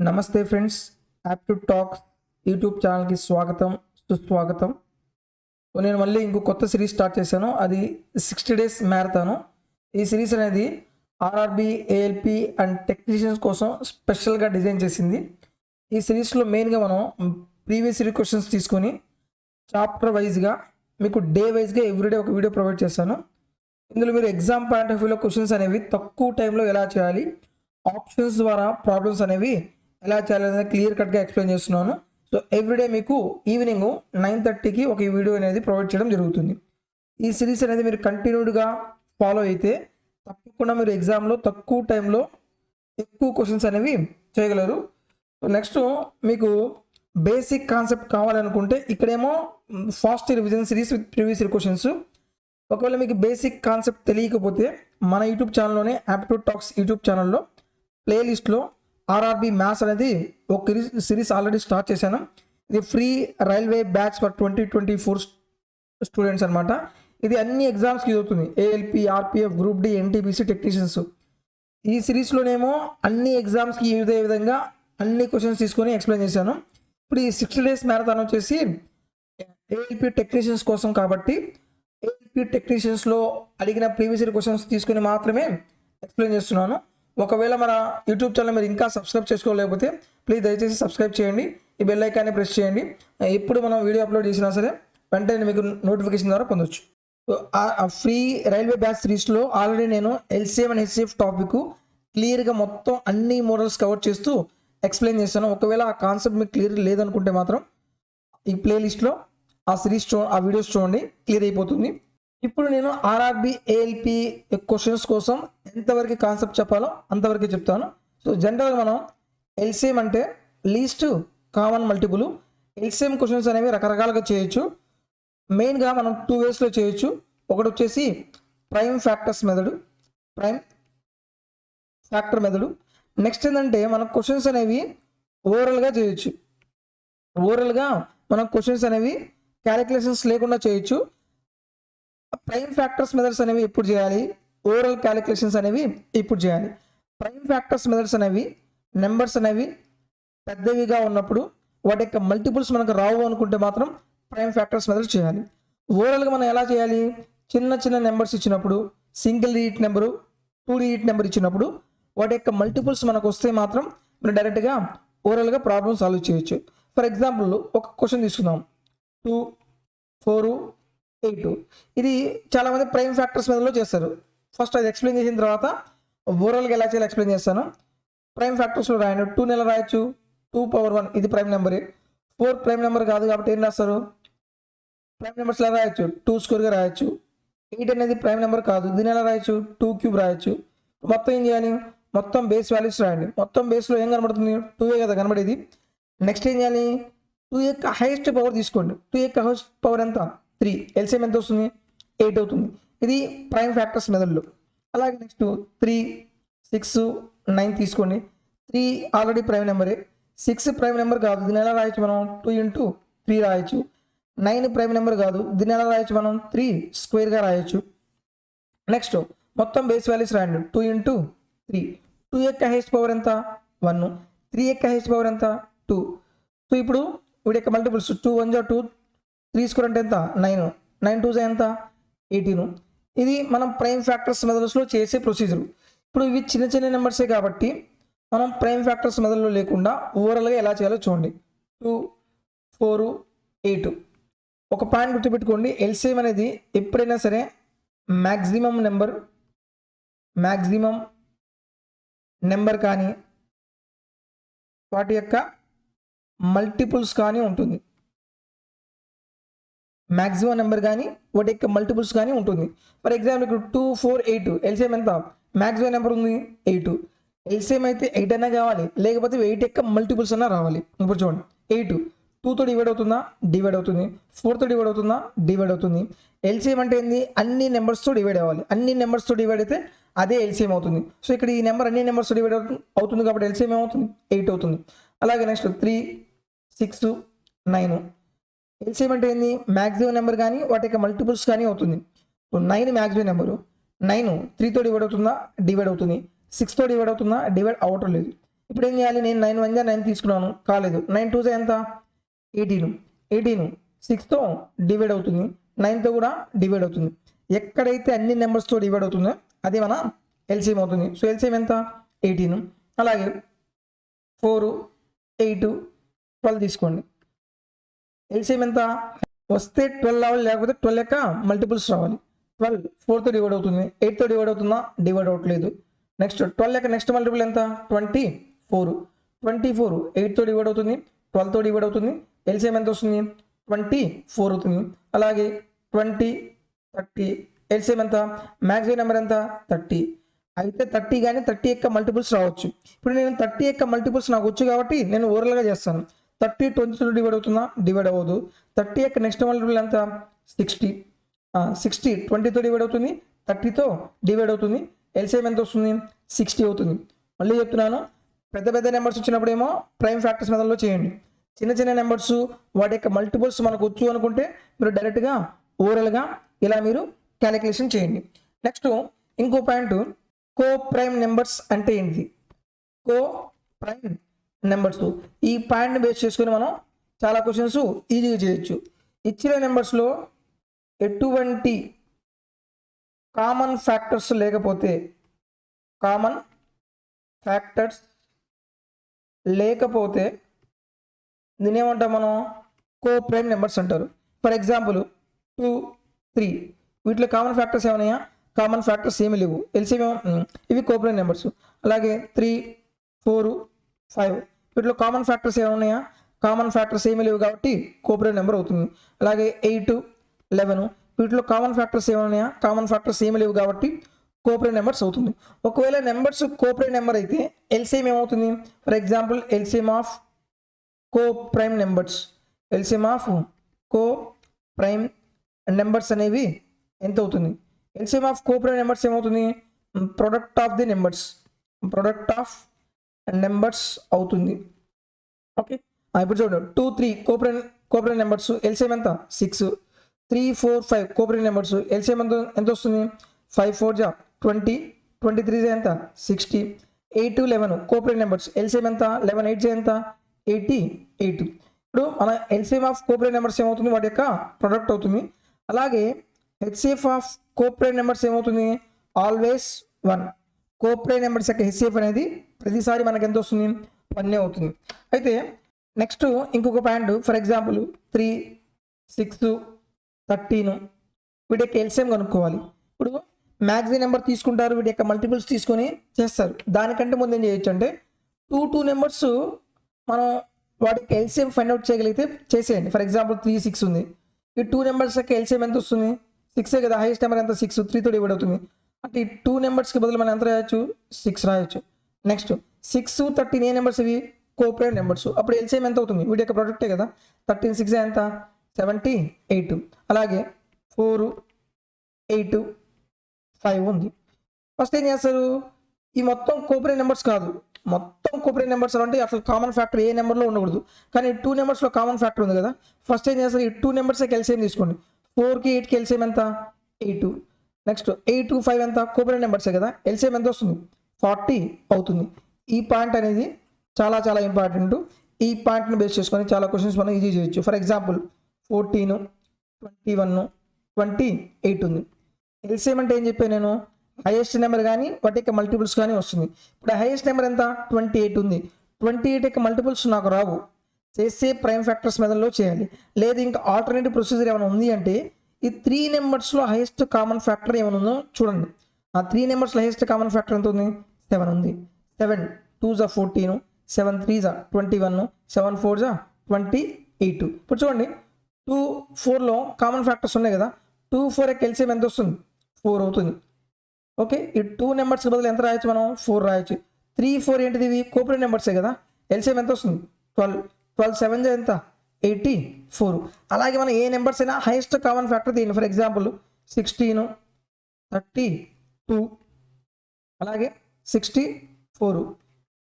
నమస్తే friends, aptitude talks YouTube ఛానల్కి స్వాగతం సుస్వాగతం. నేను మళ్ళీ ఇంకో కొత్త సిరీస్ స్టార్ట్ చేశాను. అది 60 డేస్ మ్యారథాను. ఈ సిరీస్ అనేది ఆర్ఆర్బి, ఏఎల్పి అండ్ టెక్నీషియన్స్ కోసం స్పెషల్గా డిజైన్ చేసింది. ఈ సిరీస్లో మెయిన్గా మనం ప్రీవియస్ ఇయర్ క్వశ్చన్స్ తీసుకొని చాప్టర్ వైజ్గా మీకు డే వైజ్గా ఎవ్రీడే ఒక వీడియో ప్రొవైడ్ చేస్తాను. ఇందులో మీరు ఎగ్జామ్ పాయింట్ ఆఫ్ వ్యూలో క్వశ్చన్స్ అనేవి తక్కువ టైంలో ఎలా చేయాలి, ఆప్షన్స్ ద్వారా ప్రాబ్లమ్స్ అనేవి ఎలా చేయాలనేది క్లియర్ కట్గా ఎక్స్ప్లెయిన్ చేస్తున్నాను. సో ఎవ్రీడే మీకు ఈవినింగ్ 9:30కి ఒక వీడియో అనేది ప్రొవైడ్ చేయడం జరుగుతుంది. ఈ సిరీస్ అనేది మీరు కంటిన్యూడ్గా ఫాలో అయితే తప్పకుండా మీరు ఎగ్జామ్లో తక్కువ టైంలో ఎక్కువ క్వశ్చన్స్ అనేవి చేయగలరు. నెక్స్ట్ మీకు బేసిక్ కాన్సెప్ట్ కావాలనుకుంటే ఇక్కడేమో fast revision series with previous year questions. ఒకవేళ మీకు బేసిక్ కాన్సెప్ట్ తెలియకపోతే మన యూట్యూబ్ ఛానల్లోనే యాప్ట్యూడ్ టాక్స్ యూట్యూబ్ ఛానల్లో ప్లేలిస్ట్లో ఆర్ఆర్బి మ్యాథ్స్ అనేది ఒక సిరీస్ ఆల్రెడీ స్టార్ట్ చేశాను. ఇది free railway batch for 2024 students అనమాట. ఇది అన్ని ఎగ్జామ్స్కి అవుతుంది. ALP, RPF, group D, NTPC, technicians. ఈ సిరీస్లోనేమో అన్ని ఎగ్జామ్స్కి ఇదే విధంగా అన్ని క్వశ్చన్స్ తీసుకొని ఎక్స్ప్లెయిన్ చేశాను. ఇప్పుడు ఈ 60 డేస్ మ్యారథాన్ వచ్చేసి ఏఎల్పి టెక్నీషియన్స్ కోసం కాబట్టి ఏఎల్పి టెక్నీషియన్స్లో అడిగిన ప్రీవియస్ ఇయర్ క్వశ్చన్స్ తీసుకొని మాత్రమే ఎక్స్ప్లెయిన్ చేస్తున్నాను. ఒకవేళ మన యూట్యూబ్ ఛానల్ మీరు ఇంకా సబ్స్క్రైబ్ చేసుకోలేకపోతే ప్లీజ్ దయచేసి సబ్స్క్రైబ్ చేయండి, ఈ బెల్ ఐకాన్ని ప్రెస్ చేయండి. ఎప్పుడు మనం వీడియో అప్లోడ్ చేసినా సరే వెంటనే మీకు నోటిఫికేషన్ ద్వారా పొందొచ్చు. ఆ ఫ్రీ రైల్వే బ్యాచ్ సిరీస్లో ఆల్రెడీ నేను ఎల్సిఎం అండ్ హెచ్సిఎఫ్ టాపిక్ క్లియర్గా మొత్తం అన్ని మోడల్స్ కవర్ చేస్తూ ఎక్స్ప్లెయిన్ చేస్తాను. ఒకవేళ ఆ కాన్సెప్ట్ మీకు క్లియర్ లేదనుకుంటే మాత్రం ఈ ప్లేలిస్ట్లో ఆ సిరీస్ ఆ వీడియోస్ చూడండి, క్లియర్ అయిపోతుంది. ఇప్పుడు నేను ఆర్ఆర్బి, ఏఎల్పి క్వశ్చన్స్ కోసం ఎంతవరకు కాన్సెప్ట్ చెప్పాలో అంతవరకు చెప్తాను. సో జనరల్గా మనం ఎల్సిఎం అంటే least common multiple. LCM questions అనేవి రకరకాలుగా చేయొచ్చు. మెయిన్గా మనం 2 వేస్లో చేయొచ్చు. ఒకటి వచ్చేసి prime factors method, prime factor method. Next ఏంటంటే మనం క్వశ్చన్స్ అనేవి ఓవరాల్గా చేయొచ్చు. ఓవరాల్గా మనం క్వశ్చన్స్ అనేవి క్యాలిక్యులేషన్స్ లేకుండా చేయొచ్చు. ప్రైమ్ ఫ్యాక్టర్స్ మెథడ్స్ అనేవి ఎప్పుడు చేయాలి, ఓవరాల్ క్యాలిక్యులేషన్స్ అనేవి ఇప్పుడు చేయాలి. ప్రైమ్ ఫ్యాక్టర్స్ మెథడ్స్ అనేవి నెంబర్స్ అనేవి పెద్దవిగా ఉన్నప్పుడు వాటి యొక్క మల్టిపుల్స్ మనకు రావు అనుకుంటే మాత్రం ప్రైమ్ ఫ్యాక్టర్స్ మెథడ్స్ చేయాలి. ఓవరాల్గా మనం ఎలా చేయాలి, చిన్న చిన్న నెంబర్స్ ఇచ్చినప్పుడు, single digit number, 2 digit number ఇచ్చినప్పుడు వాటి యొక్క మల్టిపుల్స్ మనకు వస్తే మాత్రం మనం డైరెక్ట్గా ఓవరాల్గా ప్రాబ్లమ్ సాల్వ్ చేయొచ్చు. ఫర్ ఎగ్జాంపుల్ ఒక క్వశ్చన్ తీసుకుందాం, 2, 4, 8. ఇది చాలామంది ప్రైమ్ ఫ్యాక్టర్స్ మెథడ్లో చేస్తారు. ఫస్ట్ అది ఎక్స్ప్లెయిన్ చేసిన తర్వాత ఓవరాల్గా ఎలా చేయాలో ఎక్స్ప్లెయిన్ చేస్తాను. ప్రైమ్ ఫ్యాక్టర్స్లో రాయండి. 2 నెల రాయొచ్చు, 2 power 1 ఇది ప్రైమ్ నెంబరే. 4 ప్రైమ్ నెంబర్ కాదు కాబట్టి ఏం రాస్తారు, ప్రైమ్ నెంబర్స్ ఎలా రాయొచ్చు, 2 స్క్వేర్గా రాయొచ్చు. 8 అనేది ప్రైమ్ నెంబర్ కాదు, దీని ఎలా రాయొచ్చు, 2 క్యూబ్ రాయొచ్చు. మొత్తం ఏం చేయాలి, మొత్తం బేస్ వాల్యూస్ రాయండి. మొత్తం బేస్లో ఏం కనబడుతుంది, 2 కదా కనబడేది. నెక్స్ట్ ఏం చేయాలి, 2 యొక్క హైయెస్ట్ పవర్ తీసుకోండి. 2 యొక్క హైయెస్ట్ పవర్ ఎంత, 3. ఎల్సిఎం ఎంత వస్తుంది, 8 అవుతుంది. ఇది ప్రైమ్ ఫ్యాక్టర్స్ మెథడ్లో. అలాగే నెక్స్ట్ 3, 6, 9 తీసుకోండి. 3 ఆల్రెడీ ప్రైమ్ నెంబరే. 6 ప్రైమ్ నెంబర్ కాదు, దీని ఎలా రాయొచ్చు మనం, 2 into 3 రాయొచ్చు. 9 ప్రైమ్ నెంబర్ కాదు, దీన్ని ఎలా రాయొచ్చు మనం, 3 స్క్వేర్గా రాయొచ్చు. నెక్స్ట్ మొత్తం బేస్ వాల్యూస్ రాయండి. 2 into 3. 2 యొక్క హైయెస్ట్ పవర్ ఎంత, 1. 3 యొక్క హైయెస్ట్ పవర్ ఎంత, 2. సో ఇప్పుడు వీడి యొక్క మల్టిపుల్స్ 2 1 2, 3 స్క్వేర్ అంటే ఎంత, 9. 9 2 ఎంత, 18. ఇది మనం ప్రైమ్ ఫ్యాక్టర్స్ మెథడ్స్లో చేసే ప్రొసీజర్. ఇప్పుడు ఇవి చిన్న చిన్న నెంబర్సే కాబట్టి మనం ప్రైమ్ ఫ్యాక్టర్స్ మెథడ్లో లేకుండా ఓవరాల్గా ఎలా చేయాలో చూడండి. 2, 4, 8. ఒక పాయింట్ గుర్తుపెట్టుకోండి, ఎల్సిఎం అనేది ఎప్పుడైనా సరే మ్యాక్సిమం నెంబర్ కానీ వాటి యొక్క మల్టిపుల్స్ కానీ ఉంటుంది. మ్యాక్సిమం నెంబర్ కానీ వాటి యొక్క మల్టిపుల్స్ కానీ ఉంటుంది. ఫర్ ఎగ్జాంపుల్ ఇప్పుడు 2, 4, 8 ఎల్సిఎం ఎంత, మ్యాక్సిమం నెంబర్ ఉంది 8. ఎల్సిఎం అయితే 8 అన్నా కావాలి, లేకపోతే 8 యొక్క మల్టిపుల్స్ అన్నా రావాలి. ఇప్పుడు చూడండి, 8 2తో డివైడ్ అవుతుందా, డివైడ్ అవుతుంది. 4తో డివైడ్ అవుతుందా, డివైడ్ అవుతుంది. ఎల్సిఎం అంటే ఏంది, అన్ని నెంబర్స్తో డివైడ్ అవ్వాలి. అన్ని నెంబర్స్తో డివైడ్ అయితే అదే ఎల్సిఎం అవుతుంది. సో ఇక్కడ ఈ నెంబర్ అన్ని నెంబర్స్తో డివైడ్ అవుతుంది కాబట్టి ఎల్సిఎం ఏమవుతుంది, 8 అవుతుంది. అలాగే నెక్స్ట్ 3, 6, 9. ఎల్సిఎం అంటే ఏంది, మ్యాక్సిమం నెంబర్ కానీ వాటి యొక్క మల్టిపుల్స్ కానీ అవుతుంది. 9 మ్యాక్సిమం నెంబరు. 9 3తో డివైడ్ అవుతుందా, డివైడ్ అవుతుంది. 6తో డివైడ్ అవుతుందా, డివైడ్ అవ్వటం లేదు. ఇప్పుడు ఏం చేయాలి, నేను 9 1 9 తీసుకున్నాను, కాలేదు. 9 2 ఎంత, 18. 18 6తో డివైడ్ అవుతుంది, 9తో కూడా డివైడ్ అవుతుంది. ఎక్కడైతే అన్ని నెంబర్స్తో డివైడ్ అవుతుందో అది మన ఎల్సిఎం అవుతుంది. సో ఎల్సిఎం ఎంత, 18. అలాగే 4 8 12 తీసుకోండి. ఎల్సిఎం ఎంత వస్తే 12 రావాలి, లేకపోతే 12 యొక్క మల్టిపుల్స్ రావాలి. 12 4తో డివైడ్ అవుతుంది, 8తో డివైడ్ అవుతుందా, డివైడ్ అవ్వట్లేదు. నెక్స్ట్ 12 యొక్క నెక్స్ట్ మల్టిపుల్ ఎంత, 24. 24 8తో డివైడ్ అవుతుంది, 12తో డివైడ్ అవుతుంది. ఎల్సిఎం ఎంత వస్తుంది, 24 అవుతుంది. అలాగే 20 30 ఎల్సిఎం ఎంత, మ్యాక్సిమం నెంబర్ ఎంత, 30. అయితే 30 కానీ 30 యొక్క మల్టిపుల్స్ రావచ్చు. ఇప్పుడు నేను 30 యొక్క మల్టిపుల్స్ నాకు వచ్చు కాబట్టి నేను ఓవరాల్గా చేస్తాను. 30 20తో డివైడ్ అవుతుందా, డివైడ్ అవ్వదు. 30 యొక్క నెక్స్ట్ మల్టిపుల్ ఎంత, 60. 60 20తో డివైడ్ అవుతుంది, 30తో డివైడ్ అవుతుంది. ఎల్సిఎం ఎంత వస్తుంది, 60 అవుతుంది. మళ్ళీ చెప్తున్నాను, పెద్ద పెద్ద నెంబర్స్ వచ్చినప్పుడు ఏమో ప్రైమ్ ఫ్యాక్టర్స్ మెథడ్లో చేయండి. చిన్న చిన్న నెంబర్స్ వాటి యొక్క మల్టిపుల్స్ మనకు వచ్చు అనుకుంటే మీరు డైరెక్ట్గా ఓవరాల్గా ఇలా మీరు క్యాలిక్యులేషన్ చేయండి. నెక్స్ట్ ఇంకో పాయింట్, కో ప్రైమ్ నెంబర్స్ అంటే ఏంటి, కో ప్రైమ్ నెంబర్స్. ఈ పాయింట్ని బేస్ చేసుకొని మనం చాలా క్వశ్చన్స్ ఈజీగా చేయొచ్చు. ఇచ్చిన నెంబర్స్లో ఎటువంటి కామన్ ఫ్యాక్టర్స్ లేకపోతే, కామన్ ఫ్యాక్టర్స్ లేకపోతే దీని ఏమంటాం మనం, కో ప్రైమ్ నెంబర్స్ అంటారు. ఫర్ ఎగ్జాంపుల్ 2 3 వీటిలో కామన్ ఫ్యాక్టర్స్ ఏమన్నాయా, కామన్ ఫ్యాక్టర్స్ ఏమి లేవు. ఎల్సిఎం ఇవి కో ప్రైమ్ నెంబర్స్. అలాగే 3 4 5 వీటిలో కామన్ ఫ్యాక్టర్స్ ఏమన్నాయా, కామన్ ఫ్యాక్టర్స్ ఏమి లేవు కాబట్టి కో ప్రైమ్ నెంబర్ అవుతుంది. అలాగే 8 11 వీటిలో కామన్ ఫ్యాక్టర్స్ ఏమన్నాయా, కామన్ ఫ్యాక్టర్స్ ఏమి లేవు కాబట్టి కో ప్రైమ్ నెంబర్స్ అవుతుంది. ఒకవేళ నెంబర్స్ కో ప్రైమ్ నెంబర్ అయితే ఎల్సిఎం ఏమవుతుంది, for example LCM of co prime numbers, LCM of co prime numbers అనేవి ఎంత అవుతుంది, LCM of co prime numbers ఏమవుతుంది, product of the numbers, product of numbers అవుతుంది. Okay, ఇప్పుడు చూడండి 2 3 కో ప్రైమ్ నెంబర్స్, ఎల్సిఎం ఎంత 6. 3 4 5 కో ప్రైమ్ నెంబర్స్, ఎల్సిఎం ఎంత వస్తుంది, 5 4 జా 20, 23 జా ఎంత 60. 8 11 కో ప్రైమ్ నెంబర్స్, ఎల్సిఎం ఎంత 11 8 జా ఎంత 88. ఇప్పుడు మన LCM of co prime numbers ఏమవుతుంది, వాటి యొక్క ప్రొడక్ట్ అవుతుంది. అలాగే HCF of co prime numbers ఏమవుతుంది, ఆల్వేస్ 1. కో ప్రైమ్ నెంబర్స్ యొక్క హెచ్సిఎఫ్ అనేది ప్రతిసారి మనకి ఎంత వస్తుంది, 1 అవుతుంది. అయితే నెక్స్ట్ ఇంకొక పాయింట్, ఫర్ ఎగ్జాంపుల్ 3 6 13 వీటి యొక్క ఎల్సిఎం కనుక్కోవాలి. ఇప్పుడు మ్యాక్సిమం నెంబర్ తీసుకుంటారు, వీటి యొక్క మల్టిపుల్స్ తీసుకొని చేస్తారు. దానికంటే ముందు ఏం చేయొచ్చు అంటే 2 నెంబర్స్ మనం వాటికి ఎల్సిఎం ఫైండ్ అవుట్ చేయగలిగితే చేసేయండి. ఫర్ ఎగ్జాంపుల్ 3 6 ఉంది, ఈ 2 నెంబర్స్ యొక్క ఎల్సిఎం ఎంత వస్తుంది, 6 కదా, హైయెస్ట్ నెంబర్ ఎంత 6, 3తో డివైడ్ అవుతుంది. అంటే ఈ 2 నెంబర్స్కి బదులు మనం ఎంత రాయొచ్చు, 6 రాయొచ్చు. నెక్స్ట్ 6 13 ఏ నెంబర్స్ ఇవి, కో ప్రైమ్ నెంబర్స్. అప్పుడు ఎల్సిఎం ఎంత అవుతుంది, వీటి యొక్క ప్రొడక్టే కదా, 13 6 ఎంత 78. అలాగే 4 8 5 ఉంది. ఫస్ట్ ఏం చేస్తారు, ఈ మొత్తం కో ప్రైమ్ నెంబర్స్ కాదు, మొత్తం కో ప్రైమ్ నెంబర్స్ అంటే అసలు కామన్ ఫ్యాక్టర్ ఏ నెంబర్లో ఉండకూడదు. కానీ 2 నెంబర్స్లో కామన్ ఫ్యాక్టర్ ఉంది కదా, ఫస్ట్ ఏం చేస్తారు, ఈ 2 నెంబర్స్కి ఎల్సిఎం తీసుకోండి. 4కి 8కి ఎల్సిఎం ఎంత 8. నెక్స్ట్ 8 5 ఎంత కో ప్రైమ్ నెంబర్సే కదా, ఎల్సిఎం ఎంత వస్తుంది 40 అవుతుంది. ఈ పాయింట్ అనేది చాలా చాలా ఇంపార్టెంట్. ఈ పాయింట్ని బేస్ చేసుకొని చాలా క్వశ్చన్స్ మనం ఈజీ చేయొచ్చు. ఫర్ ఎగ్జాంపుల్ 14 21 28 ఉంది. ఎల్సిఎం అంటే ఏం చెప్పాను నేను, హైయెస్ట్ నెంబర్ కానీ వాటి యొక్క మల్టిపుల్స్ కానీ వస్తుంది. ఇప్పుడు హైయెస్ట్ నెంబర్ ఎంత 28 ఉంది. 28 యొక్క మల్టిపుల్స్ నాకు రావు, చేసే ప్రైమ్ ఫ్యాక్టర్స్ మెథడ్లో చేయాలి. లేదు ఇంకా ఆల్టర్నేటివ్ ప్రొసీజర్ ఏమైనా ఉంది అంటే ఈ 3 నెంబర్స్లో హైయెస్ట్ కామన్ ఫ్యాక్టర్ ఏమైనా ఉందో చూడండి. ఆ 3 నెంబర్స్లో హైయెస్ట్ కామన్ ఫ్యాక్టర్ ఎంత ఉంది, 7 ఉంది. 7 2 జా 14, 7 3 జా 21, 7 4 జా 28. ఇప్పుడు చూడండి 2 4లో కామన్ ఫ్యాక్టర్స్ ఉన్నాయి కదా, 2 4 యొక్క ఎల్సిఎం ఎంత వస్తుంది, 4 అవుతుంది. ఓకే, ఈ 2 నెంబర్స్కి బదులు ఎంత రాయొచ్చు మనం, 4 రాయొచ్చు. 3 4 ఏంటిది, ఇవి కో ప్రైమ్ నెంబర్సే కదా, ఎల్సిఎం ఎంత వస్తుంది 12. 12 7 జా ఎంత 84. అలాగే మనం ఏ నెంబర్స్ అయినా హైయెస్ట్ కామన్ ఫ్యాక్టర్ తీయండి. ఫర్ ఎగ్జాంపుల్ 16 32 అలాగే 64.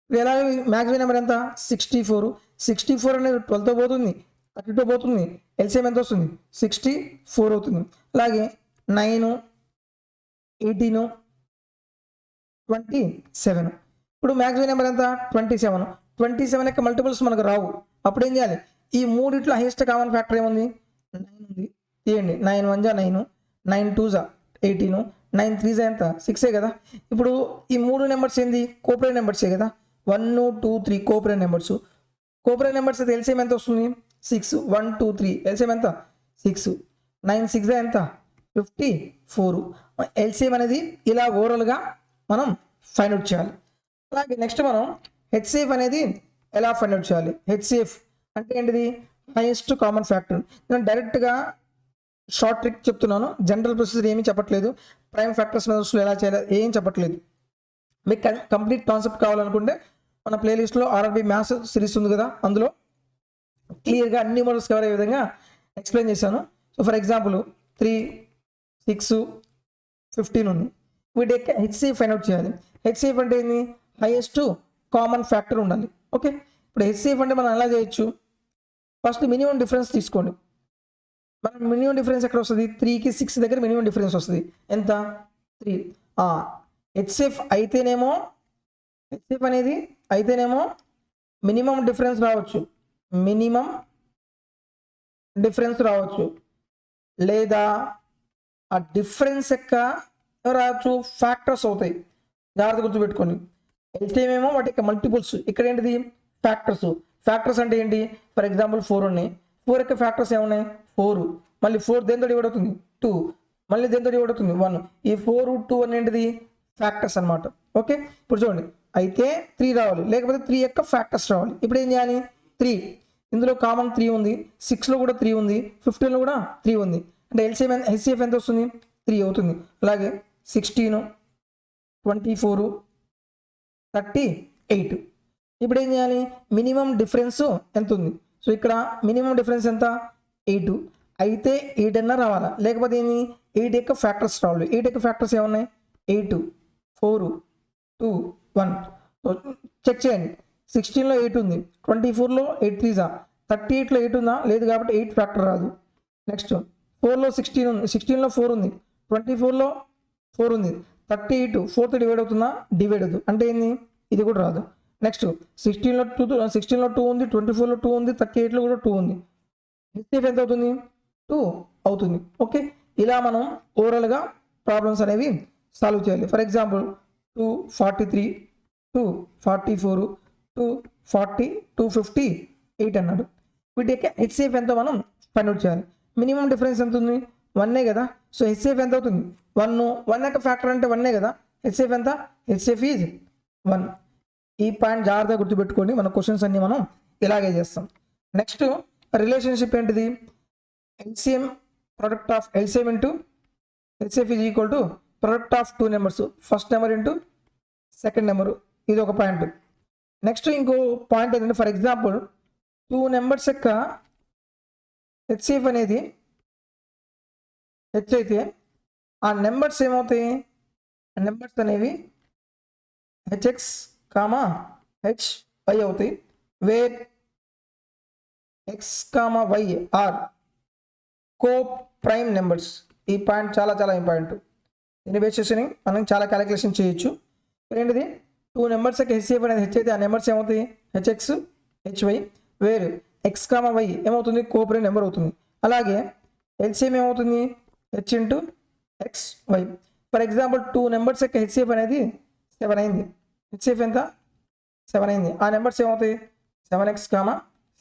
ఇప్పుడు ఎలాగ మ్యాక్సిమం నెంబర్ ఎంత 64. 64 అనేది 12తో పోతుంది, 32 పోతుంది, ఎల్సిఎం ఎంత వస్తుంది 64 అవుతుంది. అలాగే 9 18 27. ఇప్పుడు మ్యాక్సిమం నెంబర్ ఎంత 27. 27 యొక్క మల్టిపుల్స్ మనకు రావు. అప్పుడు ఏం చేయాలి? ఈ మూడిట్లో హైయెస్ట్ కామన్ ఫ్యాక్టర్ ఏముంది? 9 ఉంది. తీయండి. 9 1 జా 9, 9 2 జా 18, 9 3 జా ఎంత 6 కదా. ఇప్పుడు ఈ మూడు నెంబర్స్ ఏంది? కోప్రైమ్ నెంబర్సే కదా. 1 2 3 కోప్రైమ్ నెంబర్స్. కోప్రైమ్ నెంబర్స్ అయితే ఎల్సిఎం ఎంత వస్తుంది? 6. 1 2 3 ఎల్సిఎం ఎంత? 6. 9 6 జా ఎంత? 54. ఎల్సిఎం అనేది ఇలా ఓవరాల్గా మనం ఫైండ్ అవుట్ చేయాలి. అలాగే నెక్స్ట్ మనం హెచ్సిఎఫ్ అనేది ఎలా ఫైండ్ అవుట్ చేయాలి? హెచ్సిఎఫ్ అంటే ఏంటిది? Highest common factor. నేను డైరెక్ట్గా షార్ట్ ట్రిక్ చెప్తున్నాను, జనరల్ ప్రొసీజర్ ఏమీ చెప్పట్లేదు. ప్రైమ్ ఫ్యాక్టర్స్ మెథడ్స్లో ఎలా చేయాలి ఏం చెప్పట్లేదు. మీకు కంప్లీట్ కాన్సెప్ట్ కావాలనుకుంటే మన ప్లేలిస్ట్లో ఆర్ఆర్బి మ్యాథ్స్ సిరీస్ ఉంది కదా, అందులో క్లియర్గా అన్ని మోడల్స్ కవర్ అయ్యే విధంగా ఎక్స్ప్లెయిన్ చేశాను. సో ఫర్ ఎగ్జాంపుల్ 3 6 15 ఉంది. వీటి యొక్క హెచ్సిఎఫ్ ఫైండ్ అవుట్ చేయాలి. హెచ్సిఎఫ్ అంటే ఏంది? హైయెస్ట్ కామన్ ఫ్యాక్టర్ ఉండాలి. ఓకే, ఇప్పుడు హెచ్సిఎఫ్ అంటే మనం ఎలా చేయొచ్చు? ఫస్ట్ మినిమం డిఫరెన్స్ తీసుకోండి. మనం మినిమం డిఫరెన్స్ ఎక్కడ వస్తుంది? 3కి 6 దగ్గర మినిమం డిఫరెన్స్ వస్తుంది. ఎంత? 3. హెచ్సిఎఫ్ అయితేనేమో హెచ్సిఎఫ్ అనేది అయితేనేమో మినిమం డిఫరెన్స్ రావచ్చు, మినిమం డిఫరెన్స్ రావచ్చు, లేదా ఆ డిఫరెన్స్ యొక్క రావచ్చు ఫ్యాక్టర్స్ అవుతాయి. జాగ్రత్త గుర్తుపెట్టుకోండి. ఎల్సిఎం ఏమో వాటి యొక్క మల్టిపుల్స్. ఇక్కడ ఏంటిది? ఫ్యాక్టర్స్. ఫ్యాక్టర్స్ అంటే ఏంటి? ఫర్ ఎగ్జాంపుల్ 4 ఉన్నాయి. 4 యొక్క ఫ్యాక్టర్స్ ఏమున్నాయి? 4. మళ్ళీ 4 దేంతో డివైడ్ అవుతుంది? 2. మళ్ళీ దేంతో డివైడ్ అవుతుంది? 1. ఈ 4 2 అని ఏంటిది? ఫ్యాక్టర్స్ అనమాట. ఓకే, ఇప్పుడు చూడండి. అయితే 3 రావాలి, లేకపోతే 3 యొక్క ఫ్యాక్టర్స్ రావాలి. ఇప్పుడు ఏం చేయాలి? 3 ఇందులో కామన్ 3 ఉంది, 6లో కూడా 3 ఉంది, 15లో కూడా 3 ఉంది. అంటే ఎల్సిఎం హెచ్సిఎఫ్ ఎంత వస్తుంది? 3 అవుతుంది. అలాగే 16 24 38. ఇప్పుడు ఏం చేయాలి? మినిమం డిఫరెన్స్ ఎంత ఉంది? సో ఇక్కడ మినిమం డిఫరెన్స్ ఎంత? 8. అయితే 8 అన్నా రావాలా, లేకపోతే ఏంది? 8 యొక్క ఫ్యాక్టర్స్ రావాలి. 8 యొక్క ఫ్యాక్టర్స్ ఏమున్నాయి? 8 4 2 1. చెక్ చేయండి. 16లో 8 ఉంది, 24లో 8 3 జా 38లో 8 ఉందా? లేదు, కాబట్టి 8 ఫ్యాక్టర్ రాదు. నెక్స్ట్ 4లో 16 ఉంది, 16లో 4 ఉంది, 24లో 4 ఉంది, 38 4తో డివైడ్ అవుతుందా? డివైడ్ అవుతుంది. అంటే ఏంది? ఇది కూడా రాదు. నెక్స్ట్ 16లో 2 ఉంది, 24లో 2 ఉంది, 38లో కూడా 2 ఉంది. హెచ్సిఎఫ్ ఎంత అవుతుంది? 2 అవుతుంది. ఓకే, ఇలా మనం ఓవరాల్గా ప్రాబ్లమ్స్ అనేవి సాల్వ్ చేయాలి. ఫర్ ఎగ్జాంపుల్ 243 244 240 258 అన్నాడు. వీటి యొక్క హెచ్సిఎఫ్ ఎంతో మనం ఫైండ్ అవుట్ చేయాలి. మినిమం డిఫరెన్స్ ఎంత ఉంది? 1 కదా. సో హెచ్సిఎఫ్ ఎంత అవుతుంది? 1 యొక్క ఫ్యాక్టర్ అంటే 1 కదా. హెచ్సిఎఫ్ ఎంత? HCF is 1. ఈ పాయింట్ జాగ్రత్తగా గుర్తుపెట్టుకోండి. మన క్వశ్చన్స్ అన్ని మనం ఇలాగే చేస్తాం. నెక్స్ట్ రిలేషన్షిప్ ఏంటిది? LCM product of LCM into HCF is equal to product of 2 numbers, first number into second number. ఇది ఒక పాయింట్. నెక్స్ట్ ఇంకో పాయింట్ ఏంటంటే, ఫర్ ఎగ్జాంపుల్ 2 నెంబర్స్ యొక్క హెచ్సిఎఫ్ అనేది హెచ్ అయితే ఆ నెంబర్స్ ఏమవుతాయి? ఆ నెంబర్స్ అనేవి హెచ్ఎక్స్ కామా హెచ్వై అవుతాయి. Where X comma Y are co prime numbers. ఈ పాయింట్ చాలా చాలా ఇంపార్టెంట్. దీన్ని బేస్ చేసుకుని మనం చాలా క్యాలిక్యులేషన్ చేయొచ్చు. ఏంటిది? 2 నెంబర్స్ యొక్క హెచ్సిఎఫ్ అనేది హెచ్ అయితే ఆ నెంబర్స్ ఏమవుతాయి? HX HY. Where X comma Y ఏమవుతుంది? కో ప్రైమ్ నెంబర్ అవుతుంది. అలాగే ఎల్సిఎం ఏమవుతుంది? H into X Y. For example 2 numbers యొక్క హెచ్సిఎఫ్ అనేది 7 అయింది. హెచ్సిఎఫ్ ఎంత? 7 అయింది. ఆ నెంబర్స్ ఏమవుతాయి? 7x కామా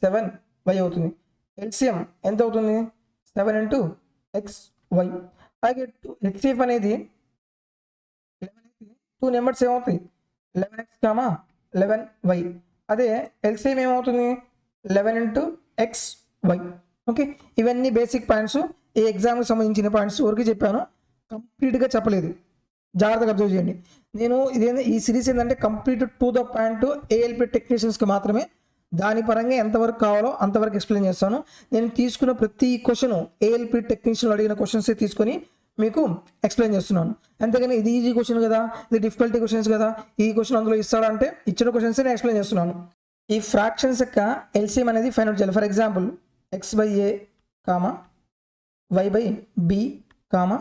7y అవుతుంది. ఎల్సిఎం ఎంత అవుతుంది? 7 ఇంటూ ఎక్స్ వై. అలాగే హెచ్సిఎఫ్ అనేది 2 నెంబర్స్ ఏమవుతాయి? 11x comma 11y. అదే ఎల్సిఎం ఏమవుతుంది? 11 ఇంటూ ఎక్స్ వై. ఓకే, ఇవన్నీ బేసిక్ పాయింట్స్. ఈ ఎగ్జామ్కి సంబంధించిన పాయింట్స్ వరకు చెప్పాను, కంప్లీట్గా చెప్పలేదు. జాగ్రత్తగా అబ్జర్వ్ చేయండి. నేను ఈ సిరీస్ ఏంటంటే complete to the point ALP టెక్నీషియన్స్కి మాత్రమే. దాని పరంగా ఎంతవరకు కావాలో అంతవరకు ఎక్స్ప్లెయిన్ చేస్తాను. నేను తీసుకున్న ప్రతి క్వశ్చన్ ఏఎల్పి టెక్నీషియన్లు అడిగిన క్వశ్చన్స్ తీసుకొని మీకు ఎక్స్ప్లెయిన్ చేస్తున్నాను. అంతేగాని ఇది ఈజీ క్వశ్చన్ కదా, ఇది డిఫికల్టీ క్వశ్చన్స్ కదా, ఈ క్వశ్చన్ అందులో ఇస్తాడా అంటే ఇచ్చిన క్వశ్చన్స్ నేను ఎక్స్ప్లెయిన్ చేస్తున్నాను. ఈ ఫ్రాక్షన్స్ యొక్క ఎల్సిఎం అనేది ఫైండ్ అవుట్ చేయాలి. For example X by A comma Y by B comma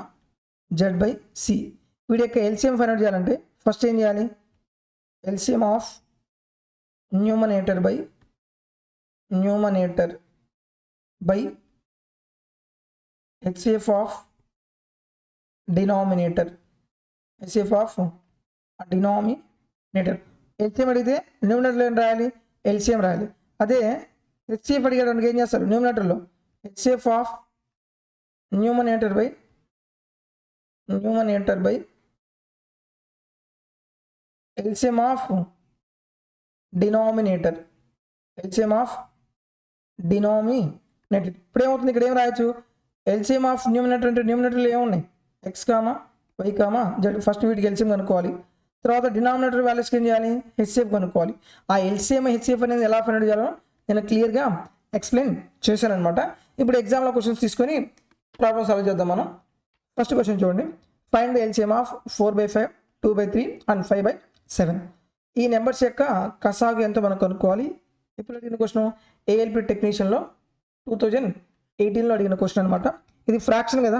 Z by C. వీడి యొక్క ఎల్సిఎం ఫైండ్ అవుట్ చేయాలంటే ఫస్ట్ ఏం చేయాలి? LCM of numerator by HCF of denominator. HCF of denominator. LCM అడిగితే న్యూమినేటర్లో ఏం రాయాలి? LCM రాయాలి. అదే HCF అడిగడానికి ఏం చేస్తారు? న్యూమినేటర్లో HCF of numerator by LCM of denominator. LCM of denominator. ఇప్పుడు ఏమవుతుంది? ఇక్కడ ఏం రాయొచ్చు? LCM ఆఫ్ న్యూమినేటర్ అంటే న్యూమినేటర్లో ఏమున్నాయి? X, Y, Z. ఫస్ట్ వీటికి LCM కనుక్కోవాలి. తర్వాత డినామినేటర్ వాల్యూస్కి ఏం చేయాలి? HCF కనుక్కోవాలి. ఆ LCM HCF అనేది ఎలా ఫైండ్ అవుట్ చేయాలో నేను క్లియర్గా ఎక్స్ప్లెయిన్ చేశాను అనమాట. ఇప్పుడు ఎగ్జామ్లో క్వశ్చన్స్ తీసుకొని ప్రాబ్లమ్ సాల్వ్ చేద్దాం మనం. ఫస్ట్ క్వశ్చన్ చూడండి. Find the LCM of 4/5, 2/3 and 5/7. ఈ నెంబర్స్ యొక్క కసాగు ఎంతో మనం కనుక్కోవాలి. ఇప్పుడు అడిగిన క్వశ్చన్ ALP టెక్నీషియన్లో 2018లో అడిగిన క్వశ్చన్ అనమాట. ఇది ఫ్రాక్షన్ కదా.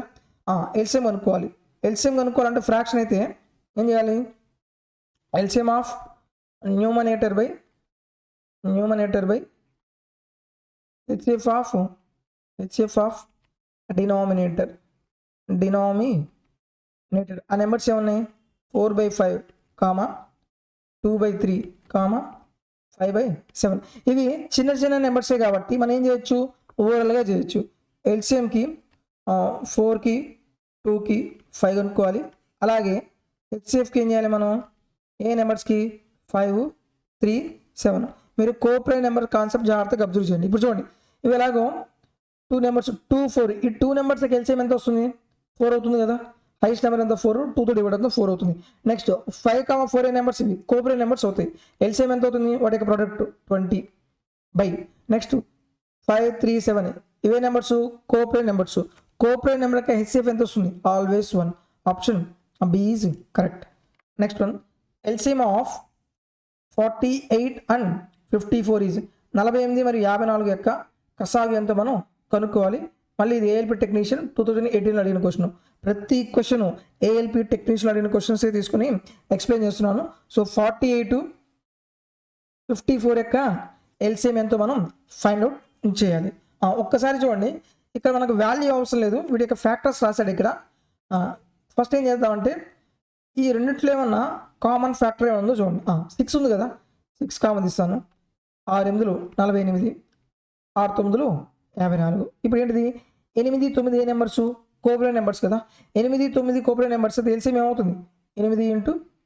LCM కనుక్కోవాలి. LCM కనుక్కోవాలంటే ఫ్రాక్షన్ అయితే ఏం చేయాలి? LCM of numerator by HCF of denominator. ఆ నెంబర్స్ ఏమున్నాయి? 4/5, 2/3, 5/7. ఇవి చిన్న నెంబర్సే కాబట్టి మనం ఏం చేయొచ్చు? ఓవరాల్గా చేయొచ్చు. LCMకి 4కి 2కి 5 కనుక్కోవాలి. అలాగే HCFకి ఏం చేయాలి మనం? ఏ నెంబర్స్కి? 5, 3, 7. మీరు కోప్రైమ్ నెంబర్ కాన్సెప్ట్ జాగ్రత్తగా అబ్జర్వ్ చేయండి. ఇప్పుడు చూడండి, ఇవి ఎలాగో 2 నెంబర్స్ 2, 4. ఈ 2 నెంబర్స్కి LCM ఎంత వస్తుంది? 4 అవుతుంది కదా. హైయెస్ట్ నెంబర్ ఎంత? 4. 2తో డివైడ్ అవుతుంది, 4 అవుతుంది. నెక్స్ట్ 5, 4 నెంబర్స్ ఇవి కోప్రైమ్ నెంబర్స్ అవుతాయి. LCM ఎంత అవుతుంది? వాటి యొక్క ప్రోడక్ట్ 20 బై నెక్స్ట్ 5, 3, 7 ఇవే numbers coprime numbers. Coprime number యొక్క HCF ఎంత వస్తుంది? Always 1. Option B is correct. Next one, LCM of 48 and 54 is 48 మరియు 54 యొక్క కసాగు ఎంతో మనం కనుక్కోవాలి. మళ్ళీ ఇది ALP టెక్నీషియన్ 2018లో అడిగిన క్వశ్చన్. ప్రతి క్వశ్చన్ ALP టెక్నీషియన్ అడిగిన క్వశ్చన్సే తీసుకుని ఎక్స్ప్లెయిన్ చేస్తున్నాను. సో 48, 54 యొక్క LCM ఎంతో మనం ఫైండ్ అవుట్ చేయాలి. ఒక్కసారి చూడండి, ఇక్కడ మనకు వాల్యూ అవసరం లేదు, వీటి యొక్క ఫ్యాక్టర్స్ రాశాడు ఇక్కడ. ఫస్ట్ ఏం చేద్దామంటే ఈ రెండిట్లో ఏమన్నా కామన్ ఫ్యాక్టర్ ఏమన్నా ఉందో చూడండి. 6 ఉంది కదా, 6 కామన్ తీస్తాను. 6 8 48, 6 9 54. ఇప్పుడు ఏంటిది? 8, 9 ఏ నెంబర్స్? కోప్రైమ్ నెంబర్స్ కదా. 8, 9 కోప్రైమ్ నెంబర్స్ అయితే LCM ఏమవుతుంది? 8 ×